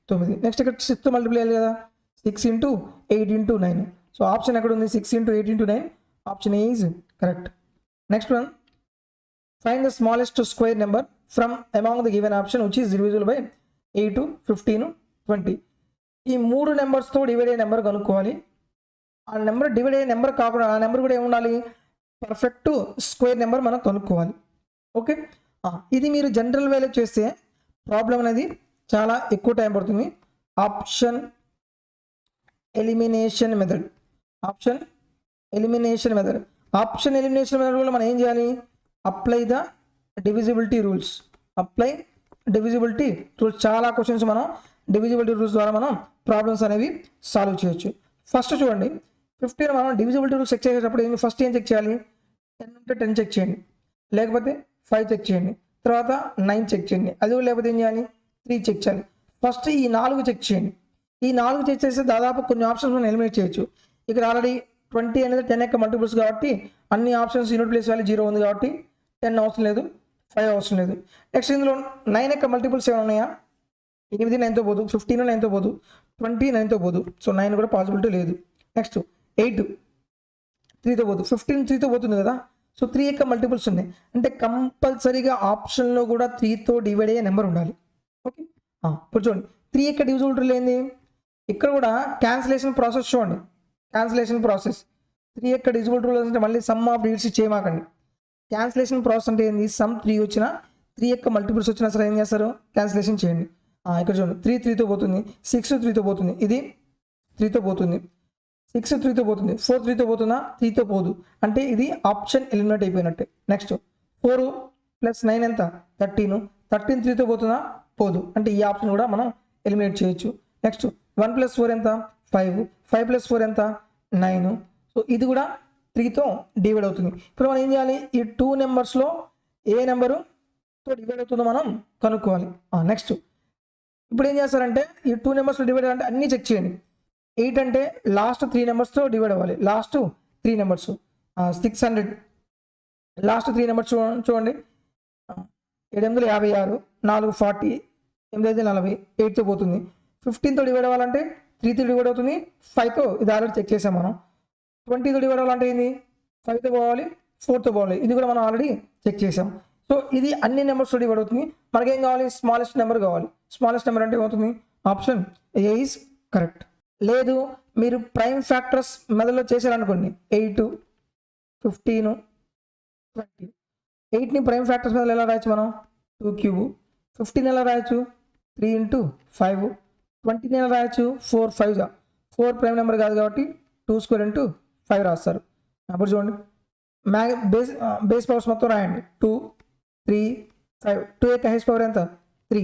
9. నెక్స్ట్ ఇక్కడ 6తో మల్టిప్లై అయ్యాలి కదా. 6 × 8 × 9. సో ఆప్షన్ ఎక్కడ ఉంది? 6 × 8 × 9. Option A is correct. Next one, find the smallest square number from among the given option which is divisible by 8, 15, 20. ఈ 3 నెంబర్స్తో డివైడ్ అయ్యే number కనుక్కోవాలి. ఆ నెంబర్ డివైడ్ అయ్యే నెంబర్ కాకుండా ఆ నెంబర్ కూడా ఏముండాలి? పర్ఫెక్ట్ స్క్వేర్ నెంబర్ మనం కనుక్కోవాలి. ఓకే, ఇది మీరు జనరల్ వేలో చేస్తే ప్రాబ్లం అనేది చాలా ఎక్కువ టైం పడుతుంది. ఆప్షన్ ఎలిమినేషన్ మెథడ్ వల్ల మనం ఏం చేయాలి? Apply divisibility rules. చాలా క్వశ్చన్స్ మనం డివిజిబిలిటీ రూల్స్ ద్వారా మనం ప్రాబ్లమ్స్ అనేవి సాల్వ్ చేయొచ్చు. ఫస్ట్ చూడండి, 15 మనం డివిజిబిలిటీ రూల్స్ చెక్ చేసేటప్పుడు ఫస్ట్ ఏం చెక్ చేయాలి? 10 ఉంటే 10 చెక్ చేయండి, లేకపోతే 5 చెక్ చేయండి, తర్వాత 9 చెక్ చేయండి, అది లేకపోతే ఏం చేయాలి? 3 చెక్ చేయాలి. ఫస్ట్ ఈ 4 చెక్ చేయండి. ఈ 4 చెక్ చేస్తే దాదాపు కొన్ని ఆప్షన్స్ మనం ఎలిమినేట్ చేయొచ్చు. ఇక్కడ ఆల్రెడీ 20 అనేది 10 యొక్క మల్టిపుల్స్ కాబట్టి అన్ని ఆప్షన్స్ యూనిట్ ప్లేస్ వాల్యూ 0 ఉంది కాబట్టి 10 అవసరం లేదు, 5 అవసరం లేదు. నెక్స్ట్ ఇందులో 9 యొక్క మల్టిపుల్స్ ఏమైనా ఉన్నాయా? 8 9తో పోదు, 15 9తో పోదు, 20 9తో పోదు. సో 9 కూడా పాసిబిలిటీ లేదు. నెక్స్ట్ 8 3తో పోదు, 15 3తో పోతుంది కదా. సో 3 యొక్క మల్టిపుల్స్ ఉన్నాయి అంటే కంపల్సరీగా ఆప్షన్లో కూడా 3తో డివైడ్ అయ్యే నెంబర్ ఉండాలి. ఓకే, ఇప్పుడు చూడండి 3 యొక్క డివిజిబిలిటీ ఏంది? ఇక్కడ కూడా క్యాన్సిలేషన్ ప్రాసెస్ చూడండి. 3 యొక్క డివిజిబిలిటీ అంటే మళ్ళీ సమ్ ఆఫ్ డిజిట్స్ చేయమాకండి. క్యాన్సిలేషన్ ప్రాసెస్ అంటే ఏంది? సమ్ 3 వచ్చినా 3 యొక్క మల్టిపుల్స్ వచ్చినా సరే ఏం చేస్తారు? క్యాన్సిలేషన్ చేయండి. ఇక్కడ చూడండి 3 3తో పోతుంది, 6 3తో పోతుంది, ఇది 3తో పోతుంది, 6 3తో పోతుంది, 4 3తో పోతుందా? 3తో పోదు, అంటే ఇది ఆప్షన్ ఎలిమినేట్ అయిపోయినట్టే. నెక్స్ట్ 4 + 9 ఎంత? 13, 13 3తో పోతుందా? పోదు, అంటే ఈ ఆప్షన్ కూడా మనం ఎలిమినేట్ చేయొచ్చు. నెక్స్ట్ 1 + 4 ఎంత 5, 5 + 4 ఎంత 9. సో ఇది కూడా 3తో డివైడ్ అవుతుంది. ఇప్పుడు మనం ఏం చేయాలి, ఈ 2 నెంబర్స్లో ఏ నెంబరుతో డివైడ్ అవుతుందో మనం కనుక్కోవాలి. నెక్స్ట్ ఇప్పుడు ఏం చేస్తారంటే ఈ 2 నెంబర్స్లో డివైడ్ అంటే అన్నీ చెక్ చేయండి. 8 అంటే లాస్ట్ 3 నెంబర్స్తో డివైడ్ అవ్వాలి. లాస్ట్ 3 నెంబర్స్ 600, లాస్ట్ 3 నెంబర్స్ చూడండి. 756, 4 40, 8 40, 8తో పోతుంది. 15తో డివైడ్ అవ్వాలంటే 3తో డివైడ్ అవుతుంది. 5తో ఇది ఆల్రెడీ చెక్ చేసాం మనం. 20తో డివైడ్ అవ్వాలంటే ఏంది 5తో పోవాలి, 4తో పోవాలి. ఇది కూడా మనం ఆల్రెడీ చెక్ చేసాం. సో ఇది అన్ని నెంబర్స్తో డివైడ్ అవుతుంది. మనకేం కావాలి, స్మాలెస్ట్ నెంబర్ కావాలి. స్మాలెస్ట్ నెంబర్ అంటే ఏమవుతుంది, ఆప్షన్ ఏ ఈజ్ కరెక్ట్. లేదు మీరు ప్రైమ్ ఫ్యాక్టర్స్ మొదల్లో చేశారనుకోండి, 8, 15, 20. 8ని ప్రైమ్ ఫ్యాక్టర్స్ మొదలు ఎలా రాయొచ్చు మనం, 2 క్యూబ్. 15 ఎలా రాయొచ్చు, 3 × 5. 20ని ఎలా రాయొచ్చు, 4 5. 4 ప్రైమ్ నెంబర్ కాదు కాబట్టి 2² × 5 రాస్తారు. అప్పుడు చూడండి బేస్ పవర్స్ మొత్తం రాయండి. 2, 3, 5. 2 యొక్క హైయెస్ట్ పవర్ ఎంత 3,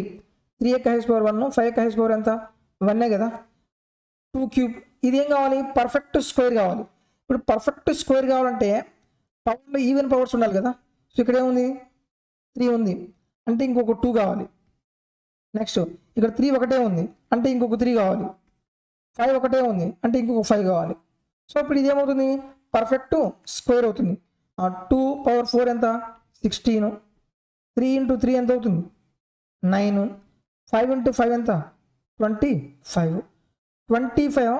3 యొక్క హైయెస్ట్ పవర్ 1, 5 యొక్క హైయెస్ట్ పవర్ ఎంత 1 కదా. 2 క్యూబ్. ఇది ఏం కావాలి, పర్ఫెక్ట్ స్క్వేర్ కావాలి. ఇప్పుడు పర్ఫెక్ట్ స్క్వేర్ కావాలంటే పవర్లో ఈవెన్ పవర్స్ ఉండాలి కదా. సో ఇక్కడ ఏముంది 3 ఉంది అంటే ఇంకొక 2 కావాలి. నెక్స్ట్ ఇక్కడ 3 ఒకటే ఉంది అంటే ఇంకొక 3 కావాలి. 5 ఒకటే ఉంది అంటే ఇంకొక 5 కావాలి. సో ఇప్పుడు ఇది ఏమవుతుంది, పర్ఫెక్ట్ స్క్వేర్ అవుతుంది. 2⁴ ఎంత 16, 3 × 3 ఎంత అవుతుంది 9, 5 × 5 ఎంత 25. 25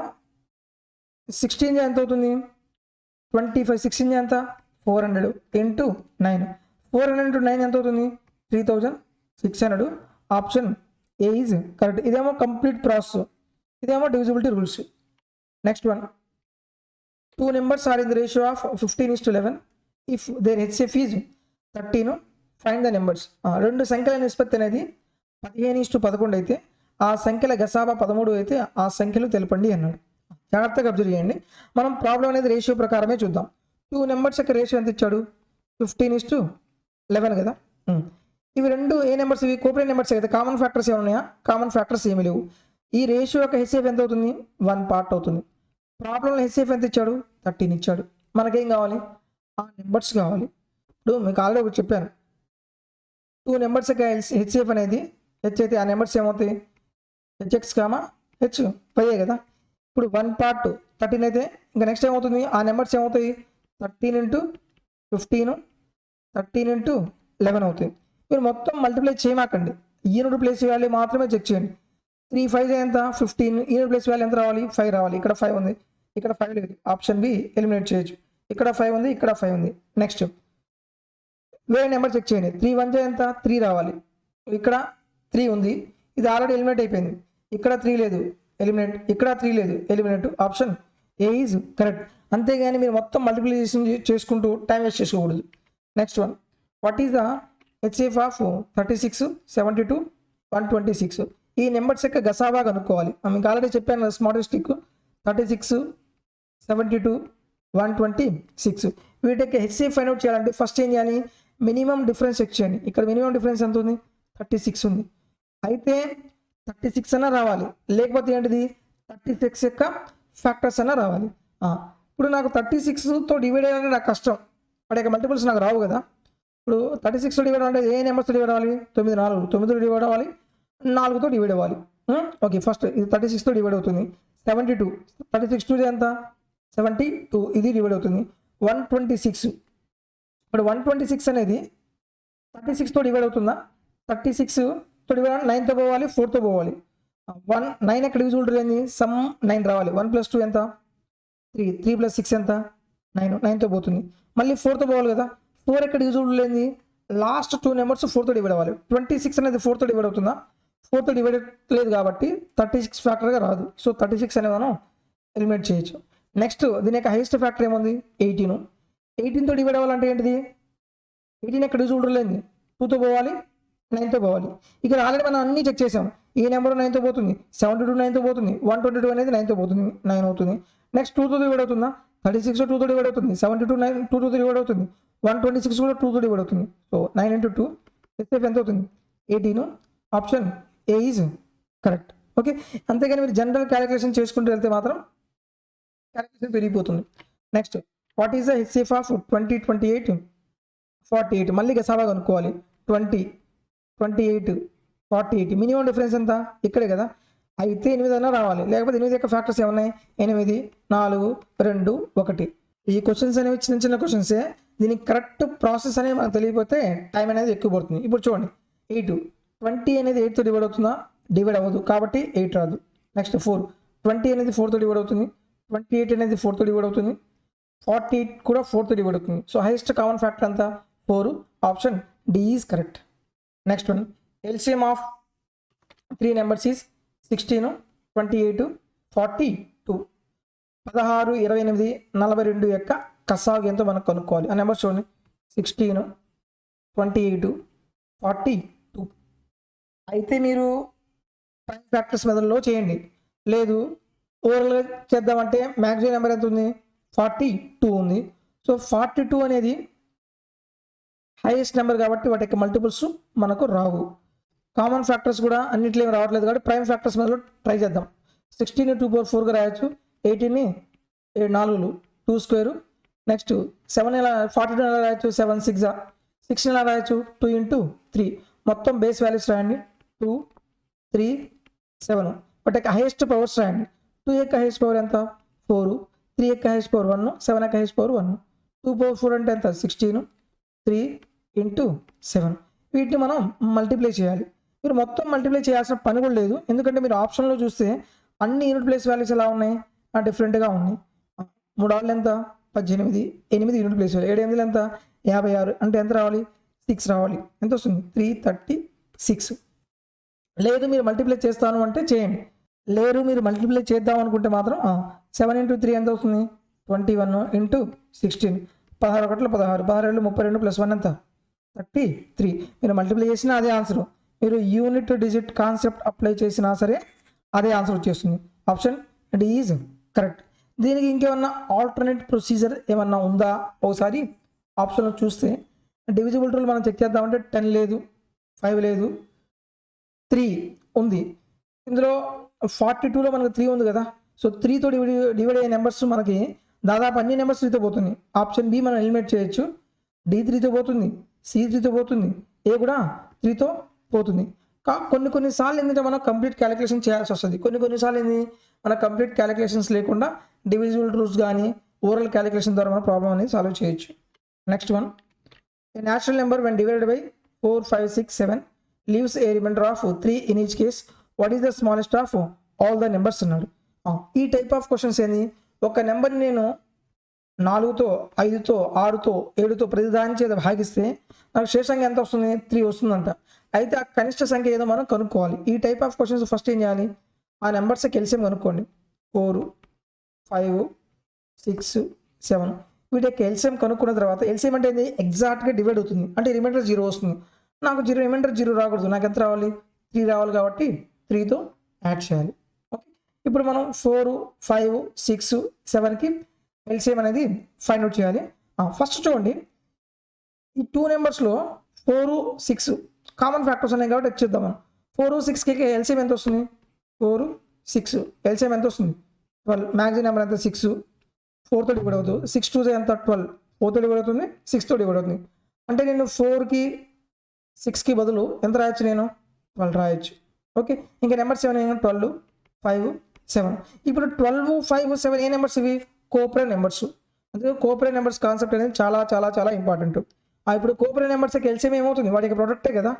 16 ఎంత అవుతుంది 25, 16 ఎంత 400 × 9. 400 × 9 ఎంత అవుతుంది 3600. Option A is correct. ఇదేమో కంప్లీట్ ప్రాసెస్, ఇదేమో divisibility rules. Next one, 2 numbers are in the ratio of 15:11 if there HCF is 13. Find the numbers. 2 సంఖ్యల నిష్పత్తి అనేది 15:11 అయితే ఆ సంఖ్యల గసాబా 13 అయితే ఆ సంఖ్యలు తెలపండి అన్నాడు. జాగ్రత్తగా అబ్జర్వ్ చేయండి. మనం ప్రాబ్లం అనేది రేషియో ప్రకారమే చూద్దాం. 2 నెంబర్స్ యొక్క రేషియో ఎంత ఇచ్చాడు, 15:11 కదా. ఇవి రెండు ఏ నెంబర్స్, ఇవి కోపరేట్ నెంబర్స్ కదా. కామన్ ఫ్యాక్టర్స్ ఏమి ఉన్నాయా, కామన్ ఫ్యాక్టర్స్ ఏమి లేవు. ఈ రేషియో యొక్క హెచ్సిఎఫ్ ఎంత అవుతుంది 1 పార్ట్ అవుతుంది. ప్రాబ్లంలో హెచ్సిఎఫ్ ఎంత ఇచ్చాడు 13 ఇచ్చాడు. మనకేం కావాలి, ఆ నెంబర్స్ కావాలి. ఇప్పుడు మీకు ఆల్రెడీ ఒకటి చెప్పాను, 2 నెంబర్స్ యొక్క హెచ్సిఎఫ్ అనేది హెచ్ అయితే ఆ నెంబర్స్ ఏమవుతాయి హెచ్ఎక్స్ హెచ్ పైయే కదా. ఇప్పుడు 1 పార్ట్ 13 అయితే ఇంకా నెక్స్ట్ ఏమవుతుంది, ఆ నెంబర్స్ ఏమవుతాయి 13 × 15, 13 × 11 అవుతాయి. మీరు మొత్తం మల్టిప్లై చేయమాకండి, యూనిట్ ప్లేస్ వాల్యూ మాత్రమే చెక్ చేయండి. 3 5 ఎంత 15, యూనిట్ ప్లేస్ వాల్యూ ఎంత రావాలి 5 రావాలి. ఇక్కడ 5 ఉంది, ఇక్కడ 5 లేదు. ఆప్షన్ బి ఎలిమినేట్ చేయొచ్చు. ఇక్కడ 5 ఉంది, ఇక్కడ 5 ఉంది. నెక్స్ట్ వేరే నెంబర్ చెక్ చేయండి. 3 1 ఎంత 3 రావాలి. ఇక్కడ 3 ఉంది, ఇది ఆల్రెడీ ఎలిమినేట్ అయిపోయింది. ఇక్కడ 3 లేదు, ఎలిమినేట్. ఇక్కడ 3 లేదు, eliminate. Option A is correct. అంతేగాని మీరు మొత్తం మల్టిప్లికేషన్ చేసుకుంటూ టైం వేస్ట్ చేసుకోకూడదు. Next one, what is the HCF of 36, 72, 126. ఈ నెంబర్స్ యొక్క గసాబా కనుక్కోవాలి. మీకు ఆల్రెడీ చెప్పాను స్మార్టిస్టిక్ 36, 72, 126. వీటి యొక్క హెచ్సిఎఫ్ ఫైండ్ అవుట్ చేయాలంటే ఫస్ట్ ఏం చేయాలి, మినిమం డిఫరెన్స్ చెక్ చేయండి. ఇక్కడ మినిమం డిఫరెన్స్ ఎంత ఉంది 36 ఉంది. అయితే 36 అన్నా రావాలి, లేకపోతే ఏంటిది 36 యొక్క ఫ్యాక్టర్స్ అన్నా రావాలి. ఇప్పుడు నాకు 36తో డివైడ్ అయ్యాలంటే నాకు కష్టం, వాటి యొక్క మల్టిపుల్స్ నాకు రావు కదా. ఇప్పుడు 36తో డివైడ్ అంటే ఏ నెంబర్స్తో డివైడ్ అవ్వాలి, 9 4, 9తో డివైడ్ అవ్వాలి, 4తో డివైడ్ అవ్వాలి. ఓకే, ఫస్ట్ ఇది 36తో డివైడ్ అవుతుంది. 72, 36 2 ఎంత 72, ఇది డివైడ్ అవుతుంది. 126, ఇప్పుడు 126 అనేది 36తో డివైడ్ అవుతుందా, 36తో డివైడ్ 9తో పోవాలి, 4తో పోవాలి. 9 ఎక్కడ డివిజిబుల్ ఏంది, సమ్ 9 రావాలి. 1 + 2 ఎంత 3, 3 + 6 ఎంత 9, 9తో పోతుంది. మళ్ళీ 4తో పోవాలి కదా. 4 ఎక్కడ డివిజిబుల్ ఏంది, లాస్ట్ 2 నెంబర్స్ 4తో డివైడ్ అవ్వాలి. 26 అనేది 4తో డివైడ్ అవుతుందా, 4తో డివైడ్ లేదు కాబట్టి 36 ఫ్యాక్టర్గా రాదు. సో 36 అనేది మనం ఎలిమినేట్ చేయొచ్చు. నెక్స్ట్ దీని యొక్క హైయెస్ట్ ఫ్యాక్టర్ ఏముంది 18. 18తో డివైడ్ అవ్వాలంటే ఏంటిది, 18 ఎక్కడ డివిజిబుల్ లేదు, 2తో పోవాలి, 9తో పోవాలి. ఇక్కడ ఆల్రెడీ మనం అన్నీ చెక్ చేసాం. ఈ నెంబర్ 9తో పోతుంది, 72 9తో పోతుంది, 122 అనేది 9తో పోతుంది, 9 అవుతుంది. నెక్స్ట్ 2తో డివైడ్ అవుతుందా, 36 2తో డివైడ్ అవుతుంది, 72 9 2తో డివైడ్ అవుతుంది, 126 కూడా 2తో డివైడ్ అవుతుంది. సో 9 × 2 హెచ్సిఎఫ్ ఎంత అవుతుంది 18. Option A is correct. Okay, అంతేగాని మీరు జనరల్ క్యాలిక్యులేషన్ చేసుకుంటూ వెళ్తే మాత్రం క్యాలిక్యులేషన్ పెరిగిపోతుంది. Next, what is the HCF of 20, 28, 48? మళ్ళీ గసాబా కనుక్కోవాలి. 20, 28, 48 మినిమం డిఫరెన్స్ ఎంత? ఇక్కడే కదా. అయితే 8 అన్నా రావాలి, లేకపోతే 8 యొక్క ఫ్యాక్టర్స్ ఏమున్నాయి? 8, 4, 2, 1. ఈ క్వశ్చన్స్ అనేవి చిన్న చిన్న క్వశ్చన్సే. దీనికి కరెక్ట్ ప్రాసెస్ అనేది మనకు తెలియకపోతే టైం అనేది ఎక్కువ పడుతుంది. ఇప్పుడు చూడండి, 8, 20 అనేది 8తో డివైడ్ అవుతుందా? డివైడ్ అవ్వదు, కాబట్టి 8 రాదు. నెక్స్ట్ 4, 20 అనేది 4తో డివైడ్ అవుతుంది. 28 అనేది 4తో డివైడ్ అవుతుంది. 48 కూడా 4తో డివైడ్ అవుతుంది. సో హైయెస్ట్ కామన్ ఫ్యాక్టర్ అంతా 4. Option D is correct. Next one, LCM of 3 numbers is 16, 28, 42. 16, 28, 42 యొక్క కసాగు ఎంతో మనం కనుక్కోవాలి. ఆ నెంబర్ చూడండి, 16, 28, 42. అయితే మీరు ప్రైమ్ ఫ్యాక్టర్స్ మెథడ్లో చేయండి. లేదు ఓవరాల్గా చేద్దామంటే మ్యాక్సిమం నెంబర్ ఎంత ఉంది? 42 ఉంది. సో 42 అనేది హైయెస్ట్ నెంబర్ కాబట్టి వాటి యొక్క మల్టిపుల్స్ మనకు రావు. కామన్ ఫ్యాక్టర్స్ కూడా అన్నింటిలో ఏమి రావట్లేదు కాబట్టి ప్రైమ్ ఫ్యాక్టర్స్ మెథడ్లో ట్రై చేద్దాం. 16ని 2 power 4గా రాయొచ్చు. 18ని 4, 2 square. నెక్స్ట్ 7 ఎలా 42 ఎలా రాయొచ్చు? 7 6, 16 ఎలా రాయొచ్చు? 2 into 3. మొత్తం బేస్ వాల్యూస్ రాయండి. 2, 3, 7. వాటి యొక్క హైయెస్ట్ పవర్స్ రాయండి. 2 యొక్క హైయెస్ట్ పవర్ ఎంత? 4. 3 యొక్క హైయెస్ట్ పవర్ 1. 7 యొక్క హైయెస్ట్ పవర్ 1. 2 power 4 అంటే ఎంత? 16. 3 into 7. వీటిని మనం మల్టిప్లై చేయాలి. మీరు మొత్తం మల్టిప్లై చేయాల్సిన పని కూడా లేదు, ఎందుకంటే మీరు ఆప్షన్లో చూస్తే అన్ని యూనిట్ ప్లేస్ వాల్యూస్ ఎలా ఉన్నాయి? డిఫరెంట్గా ఉన్నాయి. 3 ఆళ్ళు ఎంత? 18. 8 యూనిట్ ప్లేస్ వాల్యూ. 7 8 ఎంత? 56. అంటే ఎంత రావాలి? 6 రావాలి. ఎంత వస్తుంది? 336. లేదు మీరు మల్టిప్లై చేస్తాను అంటే చేయండి. లేదు మీరు మల్టిప్లై చేద్దాం అనుకుంటే మాత్రం 7 into 3 ఎంత వస్తుంది? 21 into 16. 16 ఒకట్లు 16, 16 32 ప్లస్ 1 ఎంత? 33. మీరు మల్టిప్లై చేసినా అదే ఆన్సర్. మీరు యూనిట్ డిజిట్ కాన్సెప్ట్ అప్లై చేసినా సరే అదే ఆన్సర్ వచ్చేస్తుంది. Option D is correct. దీనికి ఇంకేమన్నా ఆల్టర్నేట్ ప్రొసీజర్ ఏమన్నా ఉందా? ఒకసారి ఆప్షన్లో చూస్తే డివిజిబుల్ రూల్ మనం చెక్ చేద్దామంటే 10 లేదు, 5 లేదు, 3 ఉంది. ఇందులో 42లో మనకు 3 ఉంది కదా. సో 3తో డివైడ్ అయ్యే నెంబర్స్ మనకి దాదాపు అన్ని నెంబర్స్ 3తో పోతుంది. ఆప్షన్ బి మనం ఎలిమినేట్ చేయొచ్చు. డి 3తో పోతుంది, సి 3తో పోతుంది, ఏ కూడా 3తో పోతుంది. కొన్నిసార్లు ఏంటంటే మనం కంప్లీట్ క్యాలిక్యులేషన్ చేయాల్సి వస్తుంది. కొన్నిసార్లు ఏంది మన కంప్లీట్ క్యాలిక్యులేషన్స్ లేకుండా డివిజిబుల్ రూల్స్ కానీ ఓవరాల్ క్యాలిక్యులేషన్ ద్వారా మన ప్రాబ్లం అనేది సాల్వ్ చేయొచ్చు. Next one, a natural number when divided by 4, 5, 6, 7 leaves a remainder of 3 in each case. What is the smallest of all the numbers అన్నాడు. ఈ type of questions ఏంది? ఒక నెంబర్ని నేను 4తో, 5తో, 6తో, 7తో ప్రతిదాని చేత భాగిస్తే నాకు శేషంగా ఎంత వస్తుంది? 3 వస్తుందంట. అయితే ఆ కనిష్ట సంఖ్య ఏదో మనం కనుక్కోవాలి. ఈ టైప్ ఆఫ్ క్వశ్చన్స్ ఫస్ట్ ఏం చేయాలి? ఆ నెంబర్స్కి ఎల్సిఎం కనుక్కోండి. 4, 5, 6, 7 వీటి యొక్క ఎల్సిఎం కనుక్కున్న తర్వాత ఎల్సిఎం అంటే ఏంది? ఎగ్జాక్ట్గా డివైడ్ అవుతుంది, అంటే రిమైండర్ 0 వస్తుంది. నాకు రిమైండర్ 0 రాకూడదు, నాకు ఎంత రావాలి? 3 రావాలి, కాబట్టి 3తో యాడ్ చేయాలి. ఓకే, ఇప్పుడు మనం 4, 5, 6, 7కి ఎల్సిఎం అనేది ఫైండ్ అవుట్ చేయాలి. ఫస్ట్ చూడండి, ఈ 2 నెంబర్స్లో 4, 6 కామన్ ఫ్యాక్టర్స్ ఉన్నాయి కాబట్టి వచ్చేద్దాం మనం. 4, 6కి ఎల్సిఎం ఎంత వస్తుంది? 4, 6 ఎల్సిఎం ఎంత వస్తుంది? 12. మ్యాక్సిమం నెంబర్ ఎంత? 6. 4తో డివైడ్ అవుతుంది. 6 2 ఎంత? 12. 4తో డివైడ్ అవుతుంది, 6తో డివైడ్ అవుతుంది. అంటే నేను 4కి 6కి బదులు ఎంత రాయొచ్చు? నేను 12 రాయొచ్చు. ఓకే, ఇంకా నెంబర్స్ ఏమైనా? 12, 5, 7. ఇప్పుడు 12, 5, 7 ఏ నెంబర్స్ ఇవి? Coprime numbers. అందుకే కోప్రైమ్ నెంబర్స్ కాన్సెప్ట్ అనేది చాలా చాలా చాలా ఇంపార్టెంట్. ఇప్పుడు కోప్రైమ్ నెంబర్స్కి ఎల్సిఎం ఏమవుతుంది? వాటి యొక్క ప్రొడక్టే కదా.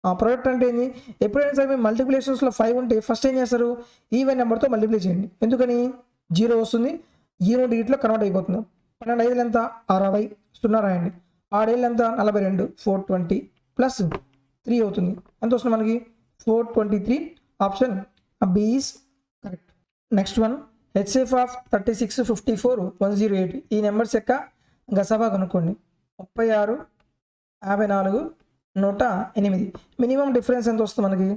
ఆ ప్రొడక్ట్ అంటే ఏంది? ఎప్పుడైనా సరే మీరు మల్టిప్లికేషన్స్లో 5 ఉంటే ఫస్ట్ ఏం చేస్తారు? ఈవెన్ నెంబర్తో మల్టిప్లై చేయండి. ఎందుకని? 0 వస్తుంది, 0 డిజిట్లో కన్వర్ట్ అయిపోతుంది. 12 5 ఎంత? 60. 0 రాయండి. 6 7 ఎంత? 42. 420 ప్లస్ 3 అవుతుంది. ఎంత వస్తుంది మనకి? 423. Option B is correct. Next one, HCF of 36, 54, 108 ఈ నెంబర్స్ యొక్క గసాబా కనుక్కోండి. 36, 54, 108. మినిమం డిఫరెన్స్ ఎంత వస్తుంది మనకి?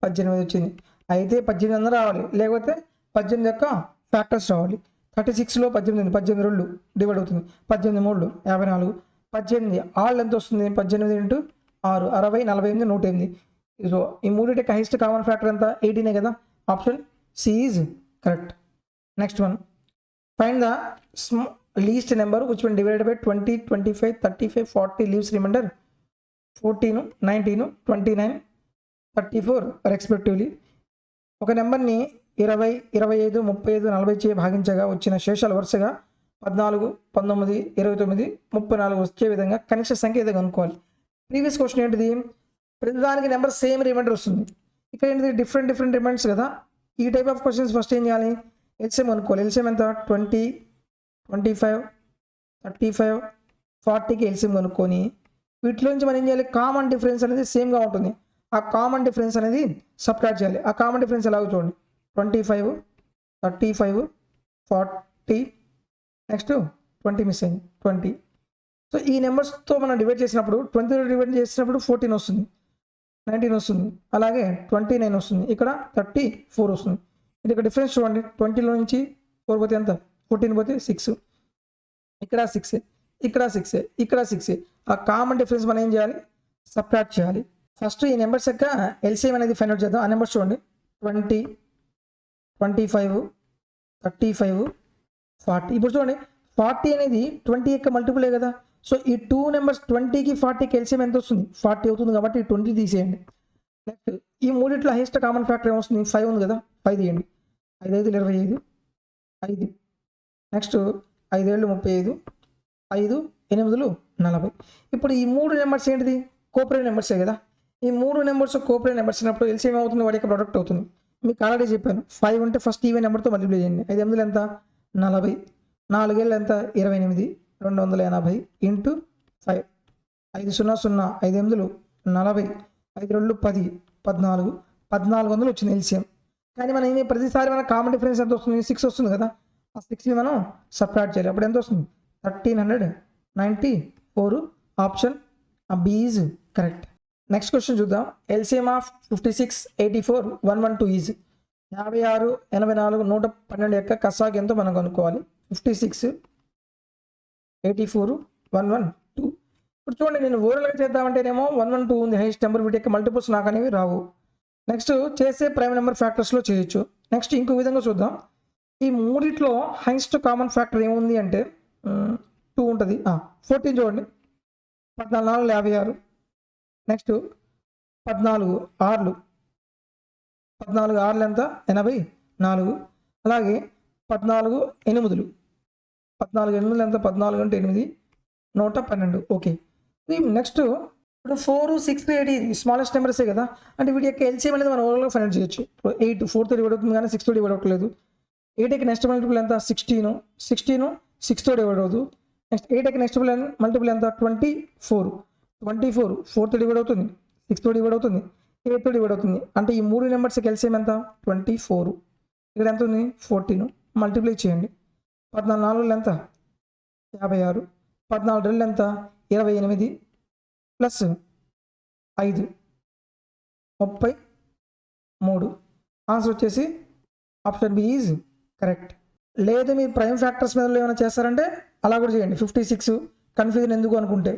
18 వచ్చింది. అయితే 18 రావాలి, లేకపోతే 18 యొక్క ఫ్యాక్టర్స్ రావాలి. 36లో 18, 18 2 డివైడ్ అవుతుంది. 18 3, 54. 18 ఆళ్ళు ఎంత వస్తుంది? 18 into 6, 60, 48, 108. సో ఈ మూడింటి హైయెస్ట్ కామన్ ఫ్యాక్టర్ ఎంత? 18 కదా. Option C is correct. Next one, find the least number which one divided by 20, 25, 35, 40 leaves remainder 14, 19, 29, 34 respectively. ఒక నెంబర్ని 20, 25, 35, 40 చే భాగించగా వచ్చిన శేషాలు వరుసగా 14, 19, 29, 34 వచ్చే విధంగా కనిష్ట సంఖ్య ఏదో కనుక్కోవాలి. ప్రీవియస్ క్వశ్చన్ ఏంటిది, ప్రతిదానికి నెంబర్ సేమ్ రిమైండర్ వస్తుంది. ఇక్కడ ఏంటిది డిఫరెంట్ రిమైండర్స్ కదా. ఈ టైప్ ఆఫ్ క్వశ్చన్స్ ఫస్ట్ ఏం చేయాలి, ఎల్సిఎం కనుక్కోవాలి. ఎల్సిఎం ఎంత, 20, 25, 35, 40కి ఎల్సిఎం కనుక్కొని వీటిలో నుంచి మనం ఏం చేయాలి, కామన్ డిఫరెన్స్ అనేది సేమ్గా ఉంటుంది. ఆ కామన్ డిఫరెన్స్ అనేది సబ్ట్రాక్ట్ చేయాలి. ఆ కామన్ డిఫరెన్స్ ఎలాగో చూడండి, 25, 35, 40, నెక్స్ట్ 20 మిస్ అయింది 20. సో ఈ నెంబర్స్తో మనం డివైడ్ చేసినప్పుడు 20 డివైడ్ చేసినప్పుడు 14 వస్తుంది, 19 వస్తుంది, అలాగే 29 వస్తుంది, ఇక్కడ 34 వస్తుంది. ఇది ఇక్కడ డిఫరెన్స్ చూడండి, 20లో నుంచి 4 పోతే ఎంత, 14 పోతే 6, ఇక్కడ 6, ఇక్కడ 6, ఇక్కడ 6. ఆ కామన్ డిఫరెన్స్ మనం ఏం చేయాలి, సబ్ట్రాక్ట్ చేయాలి. ఫస్ట్ ఈ నెంబర్స్ యొక్క ఎల్సిఎం అనేది ఫైండ్ అవుట్ చేద్దాం. ఆ నెంబర్స్ చూడండి, 20, 25, 35, 40. ఇప్పుడు చూడండి 40 అనేది 20 యొక్క మల్టిపులే కదా. సో ఈ 2 నెంబర్స్ 20కి 40కి ఎల్సిఎం ఎంత వస్తుంది, 40 అవుతుంది కాబట్టి 20 తీసేయండి. నెక్స్ట్ ఈ మూడిట్లో హైయెస్ట్ కామన్ ఫ్యాక్టర్ ఏమొస్తుంది, 5 ఉంది కదా, 5 తీయండి. 5 5 25, 5. నెక్స్ట్ 5 7 35, 5 8 40. ఇప్పుడు ఈ 3 నెంబర్స్ ఏంటిది, కోప్రైమ్ నెంబర్సే కదా. ఈ 3 నెంబర్స్ కోప్రైమ్ నెంబర్స్ అయినప్పుడు ఎల్సిఎం ఏమవుతుంది, వాడి యొక్క ప్రొడక్ట్ అవుతుంది. మీకు ఆల్రెడీ చెప్పాను, 5 ఉంటే ఫస్ట్ ఈవెన్ నెంబర్తో మల్టిప్లై చేయండి. 5 8 ఎంత, 40, 4 ఏళ్ళు ఎంత, 28, 280 ఇంటూ 5, 5 0 0, 5 8 40, 5 2 10, 14, 1400 వచ్చింది ఎల్సిఎం. కానీ మనం ఏమి ప్రతిసారి మన కామన్ డిఫరెన్స్ ఎంత వస్తుంది, 6 వస్తుంది కదా. ఆ 6ని మనం సబ్ట్రాక్ట్ చేయాలి. అప్పుడు ఎంత వస్తుంది, 1394. Option B is correct. Next question చూద్దాం. ఎల్సిఎం ఆఫ్ 56, 84, 112 ఈజ్ 56, 84, 112 యొక్క కసాగ్ ఎంతో మనం కనుక్కోవాలి. 56, 84, 112. ఇప్పుడు చూడండి, నేను ఓరల్గా చేద్దామంటేనేమో 112 ఉంది హైయెస్ట్ నెంబర్, వీటి యొక్క మల్టిపుల్స్ నాకు అనేవి రావు. నెక్స్ట్ చేసే ప్రైమ్ నెంబర్ ఫ్యాక్టర్స్లో చేయొచ్చు. నెక్స్ట్ ఇంకో విధంగా చూద్దాం. ఈ మూడిట్లో హైయెస్ట్ కామన్ ఫ్యాక్టర్ ఏముంది అంటే 2 ఉంటుంది. 14 చూడండి, 14 4 56. నెక్స్ట్ 14 6, 14 6 ఎంత, 84. అలాగే 14 8, 14 8 ఎంత, 14 అంటే 8, 112. ఓకే. నెక్స్ట్ ఇప్పుడు 4, 6, 8 స్మాలెస్ట్ నెంబర్సే కదా. అంటే వీటి యొక్క ఎల్సిఎం అనేది మనం ఓవర్గా ఫైండ్ చేయొచ్చు. ఇప్పుడు 8 4తో డివైడ్ అవుతుంది కానీ 6తో డివైడ్ అవ్వట్లేదు. 8కి నెక్స్ట్ మల్టిపుల్ ఎంత, 16, 6తో డివైడ్ అవుతుంది. నెక్స్ట్ 8కి నెక్స్ట్ మల్టిపుల్ ఎంత, 24, 4తో డివైడ్ అవుతుంది, 6తో డివైడ్ అవుతుంది, 8తో డివైడ్ అవుతుంది. అంటే ఈ 3 నెంబర్స్కి ఎల్సిఎం ఎంత, 24. ఇక్కడ ఎంత ఉంది, 14. మల్టిప్లై చేయండి. 14 4 ఎంత, 56. 14 2 ఎంత, 28 ప్లస్ 5, 33. ఆన్సర్ వచ్చేసి ఆప్షన్ బి ఈజ్ కరెక్ట్. లేదు మీరు ప్రైమ్ ఫ్యాక్టర్స్ మీద ఏమైనా చేస్తారంటే అలా కూడా చేయండి. 56 కన్ఫ్యూజన్ ఎందుకు అనుకుంటే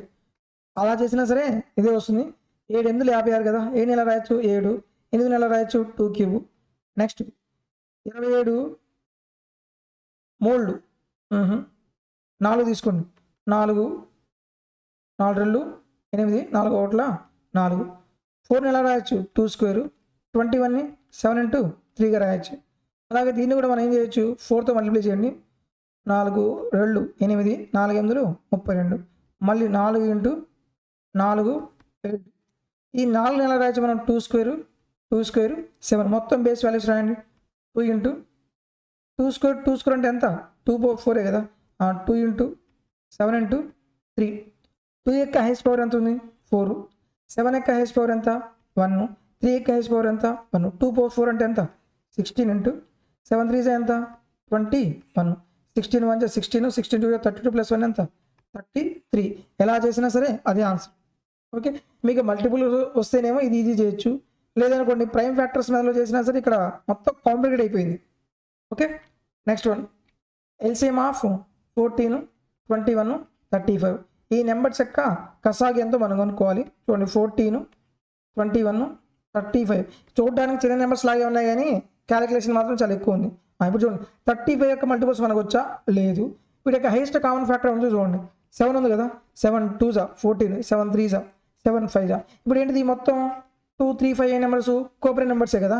అలా చేసినా సరే ఇదే వస్తుంది. 7 8 56 కదా, 7 ఎలా రాయొచ్చు, 7, 8 ఎలా రాయొచ్చు, 2 క్యూబ్. నెక్స్ట్ 27 3, 4 తీసుకోండి, 4 4 2 8, 4 1 4. 4 ఎలా రాయొచ్చు, 2 స్క్వేర్. 21ని 7 into 3గా రాయొచ్చు. అలాగే దీన్ని కూడా మనం ఏం చేయొచ్చు, 4తో మల్టిప్లై చేయండి. 4 2 8, 4 8 32. మళ్ళీ 4 into 4 7. ఈ 4 ఎలా రాయొచ్చు మనం, 2 స్క్వేర్ 7. మొత్తం బేస్ వాల్యూస్ రాయండి. 2 into 2 స్క్వేర్ అంటే ఎంత, 2 power 4 కదా. 2 into 7 into 3. 2 యొక్క హైయెస్ట్ పవర్ ఎంత ఉంది, 4. 7 యొక్క హైయెస్ట్ పవర్ ఎంత, 1. 3 యొక్క హైయెస్ట్ పవర్ ఎంత, 1. 2 power 4 అంటే ఎంత, 16 into 7 3 ఎంత, 21. 16 1 16, 16 2 32 plus 1 ఎంత, 33. ఎలా చేసినా సరే అదే ఆన్సర్. ఓకే. మీకు మల్టిపుల్ వస్తేనేమో ఇది ఈజీ చేయొచ్చు, లేదనుకోండి ప్రైమ్ ఫ్యాక్టర్స్ మీద చేసినా సరే ఇక్కడ మొత్తం కాంప్లికేట్ అయిపోయింది. Okay. Next one, LCM of 14, 21, 35. ఈ నెంబర్స్ యొక్క కసాగి ఎంతో మనం కనుక్కోవాలి. చూడండి 14, 21, 35. చూడడానికి చిన్న నెంబర్స్ లాగే ఉన్నాయి కానీ క్యాలిక్యులేషన్ మాత్రం చాలా ఎక్కువ ఉంది. ఇప్పుడు చూడండి 35 యొక్క మల్టిపుల్స్ మనకు వచ్చా లేదు. వీటి యొక్క హైయెస్ట్ కామన్ ఫ్యాక్టర్ ఉంది చూడండి 7 ఉంది కదా, 7 2 14, 7 3 7 5. ఇప్పుడు ఏంటిది మొత్తం 2 3 5 నెంబర్స్ కోపరే నెంబర్సే కదా.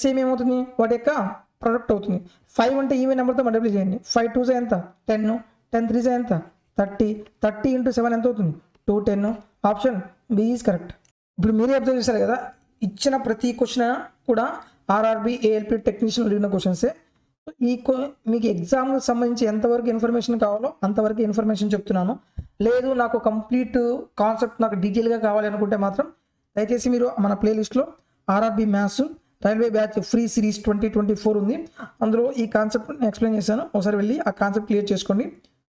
సేమ్ ఏమవుతుంది వాటి యొక్క ప్రొడక్ట్ అవుతుంది. 5 అంటే ఈవెన్ నెంబర్తో మల్టిప్లై చేయండి. 5 2 ఎంత 10, 10 3 ఎంత 30, 30 into 7 ఎంత అవుతుంది 210. Option B is correct. ఇప్పుడు మీరే అబ్జర్వ్ చేశారు కదా, ఇచ్చిన ప్రతి క్వశ్చన్ కూడా ఆర్ఆర్బి ఏఎల్పి టెక్నీషియన్ అడిగిన క్వశ్చన్సే. మీకు ఎగ్జామ్కి సంబంధించి ఎంతవరకు ఇన్ఫర్మేషన్ కావాలో అంతవరకు ఇన్ఫర్మేషన్ చెప్తున్నాను. లేదు నాకు కంప్లీట్ కాన్సెప్ట్ నాకు డీటెయిల్గా కావాలి అనుకుంటే మాత్రం దయచేసి మీరు మన ప్లేలిస్ట్లో RRB maths railway batch free series 2024 ఉంది. అందులో ఈ కాన్సెప్ట్ ఎక్స్ప్లెయిన్ చేశాను. ఒకసారి వెళ్ళి ఆ కాన్సెప్ట్ క్లియర్ చేసుకోండి.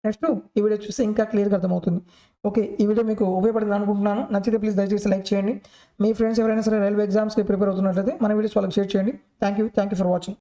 నెక్స్ట్ ఈ వీడియో చూస్తే ఇంకా క్లియర్గా అర్థమవుతుంది. ఓకే, ఈ వీడియో మీకు ఉపయోగపడింది అనుకుంటున్నాను. నచ్చితే ప్లీజ్ దయచేసి లైక్ చేయండి. మీ ఫ్రెండ్స్ ఎవరైనా సరే రైల్వే ఎగ్జామ్స్కి ప్రిపేర్ అవుతున్నట్లయితే మన వీడియోస్ వాళ్ళకి షేర్ చేయండి. Thank you for watching.